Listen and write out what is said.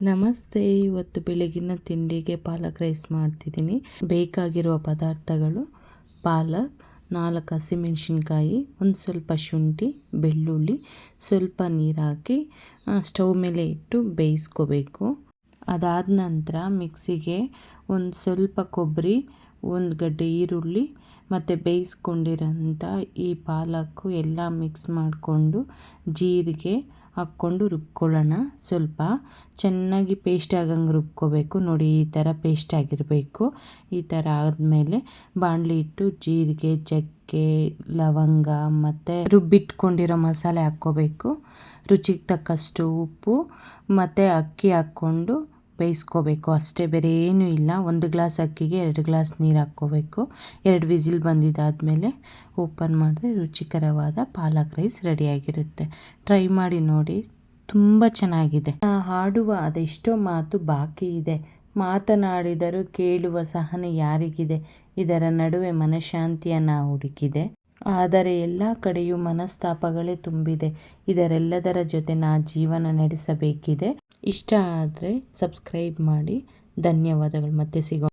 ನಮಸ್ತೆ. ಇವತ್ತು ಬೆಳಗಿನ ತಿಂಡಿಗೆ ಪಾಲಕ್ ರೈಸ್ ಮಾಡ್ತಿದ್ದೀನಿ. ಬೇಕಾಗಿರುವ ಪದಾರ್ಥಗಳು: ಪಾಲಕ್, 4 ಹಸಿಮೆಣಸಿನ್ಕಾಯಿ, ಒಂದು ಸ್ವಲ್ಪ ಶುಂಠಿ, ಬೆಳ್ಳುಳ್ಳಿ, ಸ್ವಲ್ಪ ನೀರು ಹಾಕಿ ಸ್ಟವ್ ಮೇಲೆ ಇಟ್ಟು ಬೇಯಿಸ್ಕೋಬೇಕು. ಅದಾದ ನಂತರ ಮಿಕ್ಸಿಗೆ ಒಂದು ಸ್ವಲ್ಪ ಕೊಬ್ಬರಿ, ಒಂದು ಗಡ್ಡೆ ಈರುಳ್ಳಿ ಮತ್ತು ಬೇಯಿಸ್ಕೊಂಡಿರೋಂಥ ಈ ಪಾಲಕ್ಕು ಎಲ್ಲ ಮಿಕ್ಸ್ ಮಾಡಿಕೊಂಡು ಜೀರಿಗೆ ಹಾಕ್ಕೊಂಡು ರುಬ್ಕೊಳ್ಳೋಣ. ಸ್ವಲ್ಪ ಚೆನ್ನಾಗಿ ಪೇಸ್ಟ್ ಆಗಂಗೆ ರುಬ್ಕೋಬೇಕು. ನೋಡಿ, ಈ ಥರ ಪೇಸ್ಟ್ ಆಗಿರಬೇಕು. ಈ ಥರ ಆದಮೇಲೆ ಬಾಣಲಿ ಇಟ್ಟು ಜೀರಿಗೆ, ಚಕ್ಕೆ, ಲವಂಗ ಮತ್ತು ರುಬ್ಬಿಟ್ಕೊಂಡಿರೋ ಮಸಾಲೆ ಹಾಕ್ಕೋಬೇಕು. ರುಚಿಗೆ ತಕ್ಕಷ್ಟು ಉಪ್ಪು ಮತ್ತು ಅಕ್ಕಿ ಹಾಕ್ಕೊಂಡು ಬೇಯಿಸ್ಕೋಬೇಕು. ಅಷ್ಟೇ, ಬೇರೆ ಏನೂ ಇಲ್ಲ. 1 ಗ್ಲಾಸ್ ಅಕ್ಕಿಗೆ 2 ಗ್ಲಾಸ್ ನೀರು ಹಾಕ್ಕೋಬೇಕು. 2 ವಿಸಿಲ್ ಬಂದಿದ್ದಾದಮೇಲೆ ಓಪನ್ ಮಾಡಿದ್ರೆ ರುಚಿಕರವಾದ ಪಾಲಕ್ ರೈಸ್ ರೆಡಿಯಾಗಿರುತ್ತೆ. ಟ್ರೈ ಮಾಡಿ ನೋಡಿ, ತುಂಬ ಚೆನ್ನಾಗಿದೆ. ಹಾಡುವ ಅದೆಷ್ಟೋ ಮಾತು ಬಾಕಿ ಇದೆ, ಮಾತನಾಡಿದರೂ ಕೇಳುವ ಸಹನೆ ಯಾರಿಗಿದೆ. ಇದರ ನಡುವೆ ಮನಃಶಾಂತಿಯನ್ನು ಹುಡುಕಿದೆ, ಆದರೆ ಎಲ್ಲ ಕಡೆಯೂ ಮನಸ್ತಾಪಗಳೇ ತುಂಬಿದೆ. ಇದರೆಲ್ಲದರ ಜೊತೆ ಜೀವನ ನಡೆಸಬೇಕಿದೆ. ಇಷ್ಟ ಆದರೆ ಸಬ್ಸ್ಕ್ರೈಬ್ ಮಾಡಿ. ಧನ್ಯವಾದಗಳು. ಮತ್ತೆ ಸಿಗೋಣ.